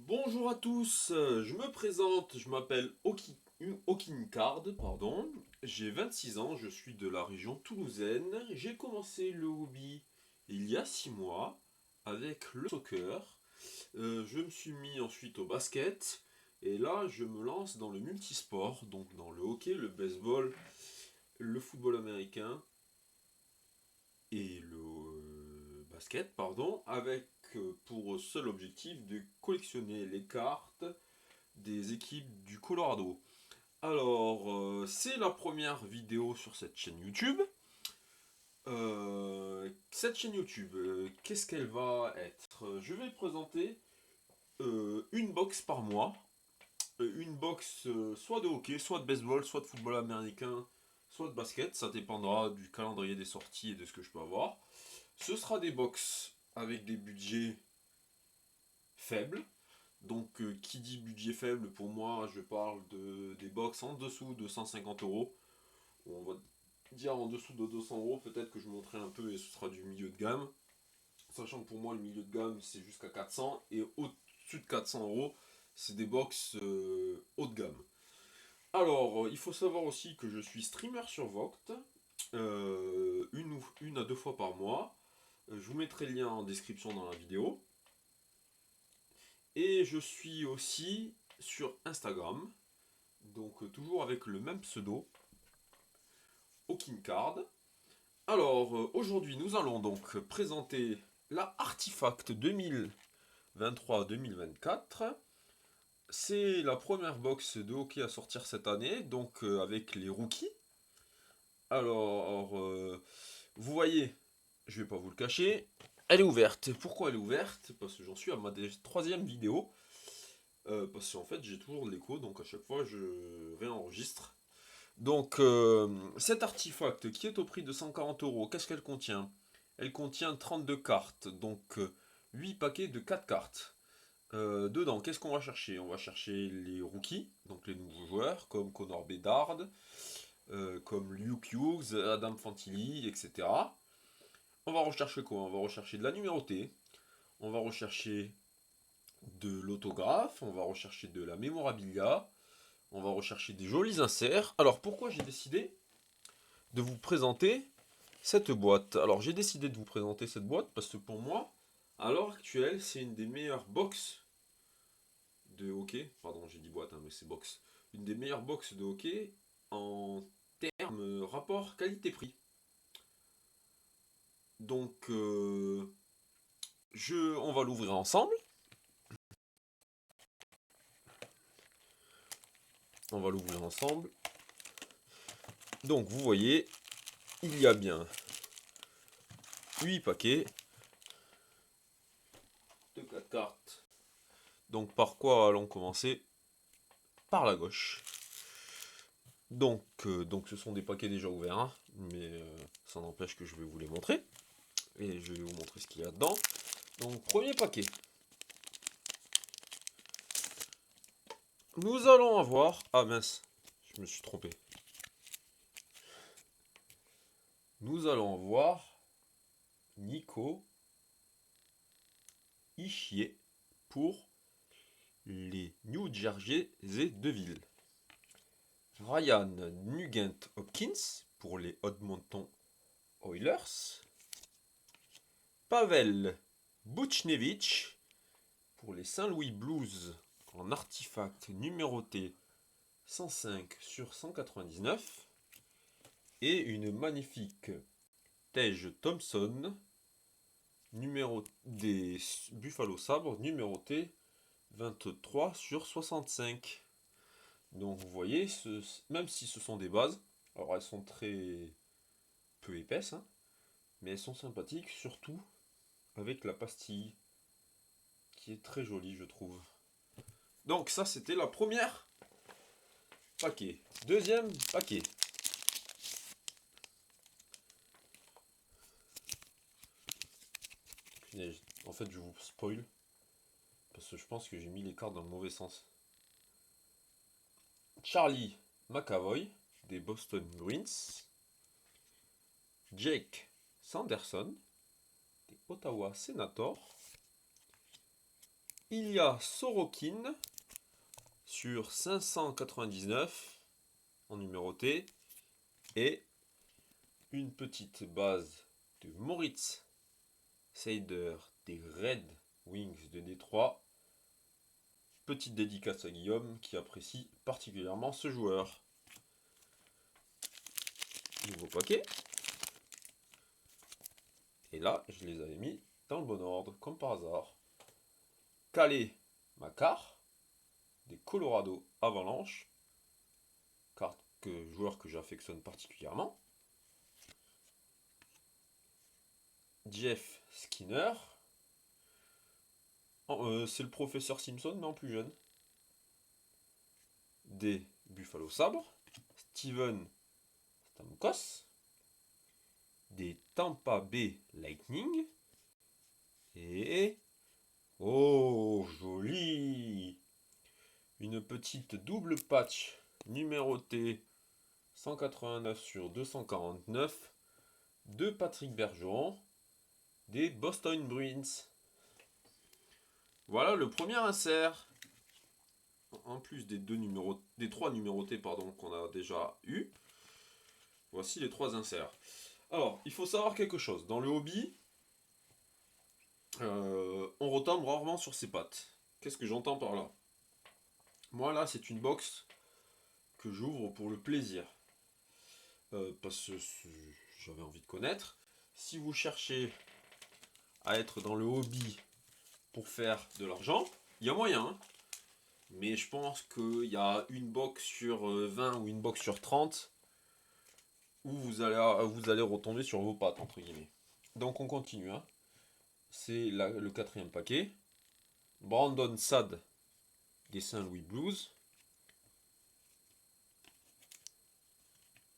Bonjour à tous, je me présente, je m'appelle Okincard, pardon. J'ai 26 ans, je suis de la région toulousaine. J'ai commencé le hobby il y a 6 mois avec le soccer. Je me suis mis ensuite au basket et là je me lance dans le multisport, donc dans le hockey, le baseball, le football américain et le basket, pardon, avec pour seul objectif de collectionner les cartes des équipes du Colorado. Alors, c'est la première vidéo sur cette chaîne YouTube. Cette chaîne YouTube, qu'est-ce qu'elle va être? Je vais présenter une box par mois. Une box soit de hockey, soit de baseball, soit de football américain, soit de basket. Ça dépendra du calendrier des sorties et de ce que je peux avoir. Ce sera des box avec des budgets faibles. Donc, qui dit budget faible, pour moi, je parle des box en dessous de 150 euros. On va dire en dessous de 200 euros, peut-être que je monterai un peu et ce sera du milieu de gamme. Sachant que pour moi, le milieu de gamme, c'est jusqu'à 400 et au-dessus de 400 euros, c'est des box haut de gamme. Alors, il faut savoir aussi que je suis streamer sur Voct, une à deux fois par mois. Je vous mettrai le lien en description dans la vidéo. Et je suis aussi sur Instagram, donc toujours avec le même pseudo, Okincard. Alors, aujourd'hui, nous allons donc présenter la Artifact 2023-2024. C'est la première box de hockey à sortir cette année, donc avec les rookies. Alors, vous voyez, je vais pas vous le cacher, elle est ouverte. Pourquoi elle est ouverte? Parce que j'en suis à ma troisième vidéo. Parce qu'en fait, j'ai toujours de l'écho, donc à chaque fois, je réenregistre. Donc, cet artefact qui est au prix de 140 euros, qu'est-ce qu'elle contient? Elle contient 32 cartes, donc 8 paquets de 4 cartes. Dedans, qu'est-ce qu'on va chercher? On va chercher les rookies, donc les nouveaux joueurs, comme Connor Bedard, comme Luke Hughes, Adam Fantilli, etc. On va rechercher quoi? On va rechercher de la numérotée, on va rechercher de l'autographe, on va rechercher de la mémorabilia, on va rechercher des jolis inserts. Alors, pourquoi j'ai décidé de vous présenter cette boîte? Alors, j'ai décidé de vous présenter cette boîte parce que pour moi, à l'heure actuelle, c'est une des meilleures box de hockey. Pardon, j'ai dit boîte, hein, mais c'est box. Une des meilleures box de hockey en termes rapport qualité-prix. Donc, on va l'ouvrir ensemble. On va l'ouvrir ensemble. Donc, vous voyez, il y a bien 8 paquets de 4 cartes. Donc, par quoi allons commencer? Par la gauche. Donc, ce sont des paquets déjà ouverts, hein, mais ça n'empêche que je vais vous les montrer. Et je vais vous montrer ce qu'il y a dedans. Donc, premier paquet. Nous allons avoir... Ah mince, je me suis trompé. Nous allons avoir Nico Ishier pour les New Jersey Devils. Ryan Nugent-Hopkins pour les Edmonton Oilers. Pavel Buchnevich pour les Saint-Louis Blues en artefact numéroté 105 sur 199. Et une magnifique Tage Thompson numéro des Buffalo Sabres numéroté 23 sur 65. Donc vous voyez, même si ce sont des bases, alors elles sont très peu épaisses, hein, mais elles sont sympathiques, surtout avec la pastille, qui est très jolie je trouve. Donc ça c'était la première paquet. Deuxième paquet. En fait je vous spoil, parce que je pense que j'ai mis les cartes dans le mauvais sens. Charlie McAvoy des Boston Bruins. Jake Sanderson des Ottawa Senators. Il y a Sorokin sur 599 en numéroté et une petite base de Moritz Seider des Red Wings de Détroit. Petite dédicace à Guillaume qui apprécie particulièrement ce joueur. Nouveau paquet. Et là, je les avais mis dans le bon ordre, comme par hasard. Calais Macar, des Colorado Avalanche, joueur que j'affectionne particulièrement. Jeff Skinner, c'est le professeur Simpson, mais en plus jeune. Des Buffalo Sabres, Steven Stamkos, des Tampa Bay Lightning, et... oh, joli! Une petite double patch numérotée 189 sur 249 de Patrick Bergeron des Boston Bruins. Voilà le premier insert. En plus des trois numérotés qu'on a déjà eu. Voici les trois inserts. Alors, il faut savoir quelque chose. Dans le hobby, on retombe rarement sur ses pattes. Qu'est-ce que j'entends par là? Moi, là, c'est une box que j'ouvre pour le plaisir. Parce que j'avais envie de connaître. Si vous cherchez à être dans le hobby pour faire de l'argent, il y a moyen. Hein. Mais je pense qu'il y a une box sur 20 ou une box sur 30 où vous allez retomber sur vos pattes, entre guillemets. Donc on continue. Hein. C'est le quatrième paquet. Brandon Saad des Saint-Louis Blues.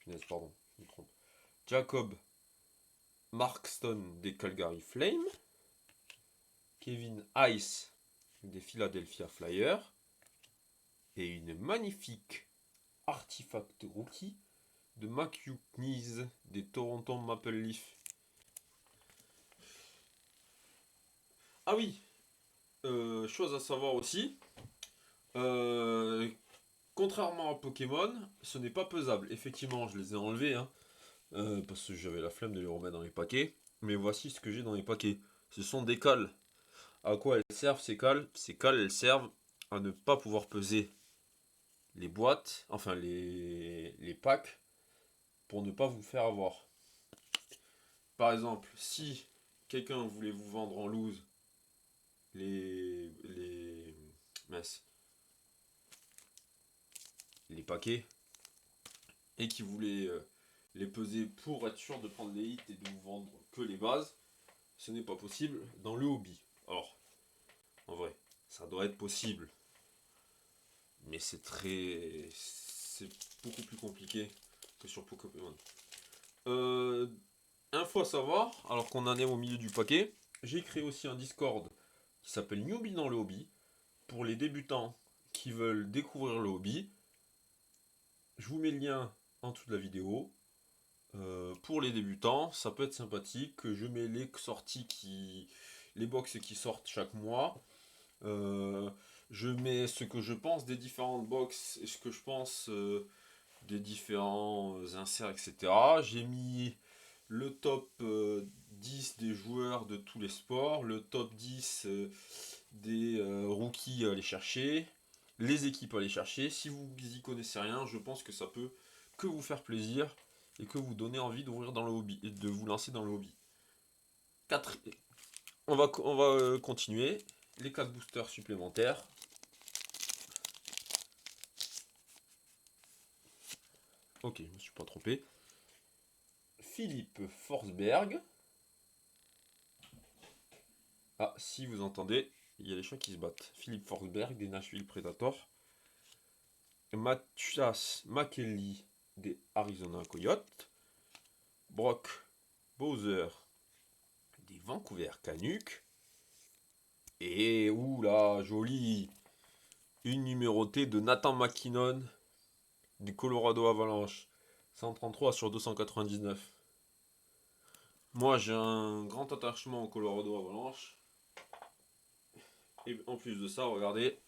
Punaise, pardon, je me trompe. Jacob Markston des Calgary Flames. Kevin Ice des Philadelphia Flyers. Et une magnifique artefact rookie de Matthew Knies des Toronto Maple Leafs. Ah oui, chose à savoir aussi, contrairement à Pokémon, ce n'est pas pesable. Effectivement, je les ai enlevés, hein, parce que j'avais la flemme de les remettre dans les paquets. Mais voici ce que j'ai dans les paquets. Ce sont des cales. À quoi elles servent ces cales? Ces cales, elles servent à ne pas pouvoir peser les boîtes, enfin les packs, pour ne pas vous faire avoir. Par exemple, si quelqu'un voulait vous vendre en loose mince, les paquets et qui voulait les peser pour être sûr de prendre les hits et de vous vendre que les bases, ce n'est pas possible dans le hobby. Alors, en vrai, ça doit être possible, mais c'est beaucoup plus compliqué que sur Pokémon. Info à savoir, alors qu'on en est au milieu du paquet, j'ai créé aussi un Discord qui s'appelle Newbie dans le hobby pour les débutants qui veulent découvrir le hobby. Je vous mets le lien en dessous de la vidéo. Pour les débutants, ça peut être sympathique. Je mets les box qui sortent chaque mois. Je mets ce que je pense des différentes box et ce que je pense des différents inserts, etc. J'ai mis le top 10 des joueurs de tous les sports, le top 10 des rookies à aller chercher, les équipes à aller chercher. Si vous y connaissez rien, je pense que ça peut que vous faire plaisir et que vous donner envie d'ouvrir dans le hobby et de vous lancer dans le hobby. On va continuer. Les 4 boosters supplémentaires. Ok, je me suis pas trompé. Philippe Forsberg. Ah, si vous entendez, il y a les chats qui se battent. Philippe Forsberg des Nashville Predators. Mathias McKelly des Arizona Coyotes. Brock Bowser des Vancouver Canucks. Et oula, joli, une numérotée de Nathan MacKinnon du Colorado Avalanche. 133 sur 299. Moi j'ai un grand attachement au Colorado Avalanche. Et en plus de ça, regardez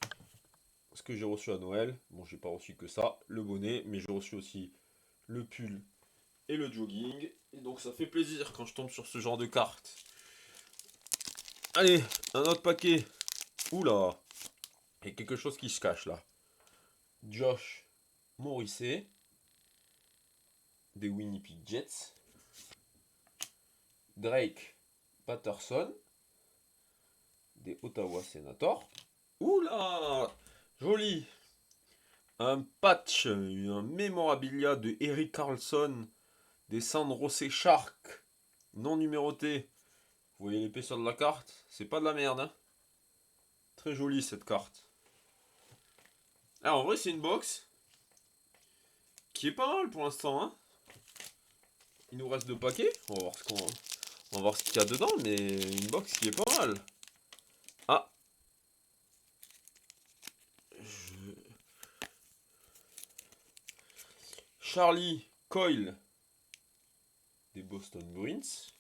ce que j'ai reçu à Noël. Bon, j'ai pas reçu que ça, le bonnet, mais j'ai reçu aussi le pull et le jogging. Et donc ça fait plaisir quand je tombe sur ce genre de cartes. Allez, un autre paquet. Oula, il y a quelque chose qui se cache là. Josh Morrissey, des Winnipeg Jets. Drake Patterson, des Ottawa Senators. Oula, joli. Un patch, un mémorabilia de Eric Carlson, des San Jose Sharks, non numéroté. Vous voyez l'épaisseur de la carte? C'est pas de la merde, hein. Très jolie cette carte. Alors en vrai c'est une box qui est pas mal pour l'instant, hein. Il nous reste 2 paquets. On va voir ce qu'il y a dedans, mais une box qui est pas mal. Ah, Charlie Coyle des Boston Bruins.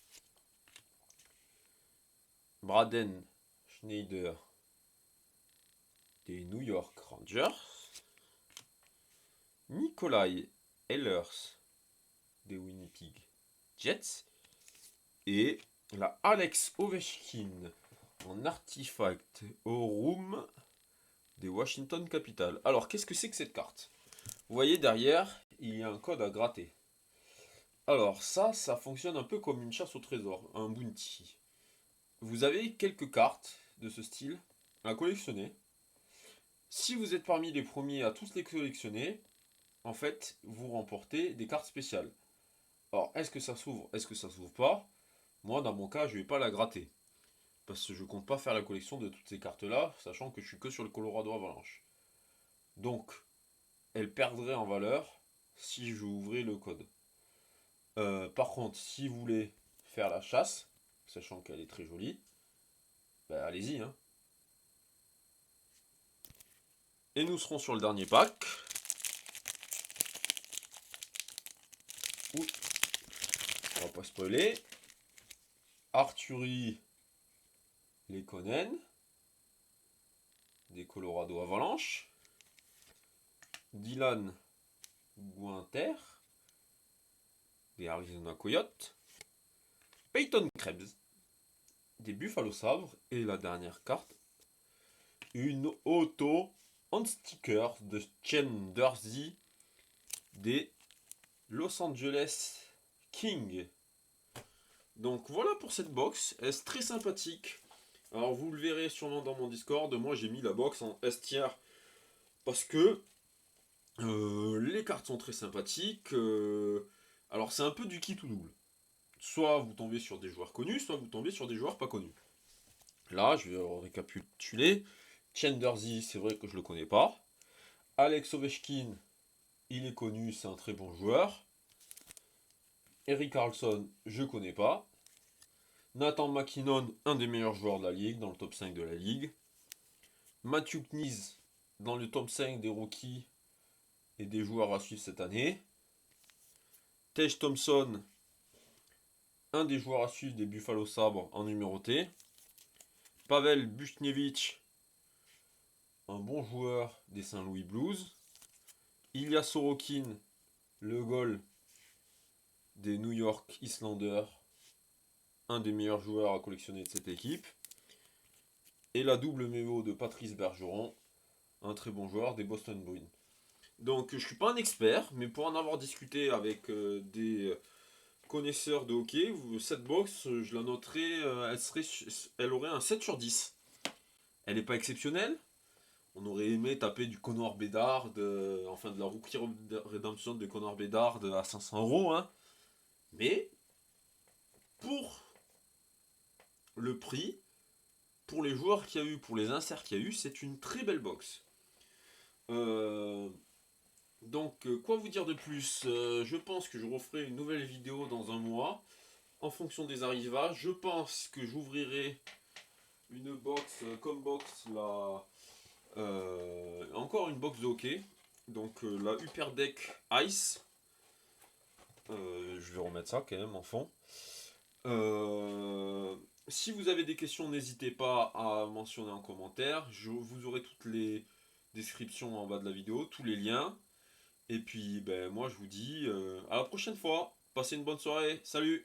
Braden Schneider des New York Rangers. Nikolai Ehlers des Winnipeg Jets. Et la Alex Ovechkin en artefact au room des Washington Capitals. Alors, qu'est-ce que c'est que cette carte? Vous voyez derrière, il y a un code à gratter. Alors, ça fonctionne un peu comme une chasse au trésor, un bounty. Vous avez quelques cartes de ce style à collectionner. Si vous êtes parmi les premiers à tous les collectionner, en fait, vous remportez des cartes spéciales. Alors, est-ce que ça s'ouvre? Est-ce que ça s'ouvre pas? Moi, dans mon cas, je vais pas la gratter. Parce que je compte pas faire la collection de toutes ces cartes-là, sachant que je suis que sur le Colorado Avalanche. Donc, elle perdrait en valeur si je ouvrais le code. Par contre, si vous voulez faire la chasse, sachant qu'elle est très jolie, bah allez-y, hein. Et nous serons sur le dernier pack. Ouh, on va pas spoiler. Arthurie Lekonen des Colorado Avalanche. Dylan Guinter des Arizona Coyotes. Peyton Krebs des Buffalo Sabres. Et la dernière carte, une auto en sticker de Chen Dursey des Los Angeles Kings. Donc voilà pour cette box, elle est très sympathique. Alors vous le verrez sûrement dans mon Discord, moi j'ai mis la box en S tiers parce que les cartes sont très sympathiques. Alors c'est un peu du kit ou double. Soit vous tombez sur des joueurs connus, soit vous tombez sur des joueurs pas connus. Là, je vais récapituler. Chendersy, c'est vrai que je le connais pas. Alex Ovechkin, il est connu, c'est un très bon joueur. Eric Carlson, je connais pas. Nathan McKinnon, un des meilleurs joueurs de la ligue, dans le top 5 de la ligue. Matthew Knies, dans le top 5 des rookies et des joueurs à suivre cette année. Tage Thompson, un des joueurs à suivre des Buffalo Sabres en numéroté. Pavel Buchnevich, un bon joueur des Saint-Louis Blues. Ilya Sorokin, le goal des New York Islanders, un des meilleurs joueurs à collectionner de cette équipe. Et la double mémo de Patrice Bergeron, un très bon joueur des Boston Bruins. Donc je ne suis pas un expert, mais pour en avoir discuté avec des connaisseurs de hockey, cette box, je la noterais, elle aurait un 7 sur 10. Elle n'est pas exceptionnelle. On aurait aimé taper du Connor Bedard, enfin de la Rookie Redemption de Connor Bedard à 500 €, hein. Mais pour le prix, pour les joueurs qu'il y a eu, pour les inserts qu'il y a eu, c'est une très belle box. Donc, quoi vous dire de plus? Je pense que je referai une nouvelle vidéo dans un mois. En fonction des arrivages, je pense que j'ouvrirai une box comme box là. Encore une box de hockey. Donc la Upper Deck Ice. Je vais remettre ça quand même en fond. Si vous avez des questions, n'hésitez pas à mentionner en commentaire. Vous aurez toutes les descriptions en bas de la vidéo, tous les liens. Et puis, ben, moi, je vous dis à la prochaine fois. Passez une bonne soirée. Salut!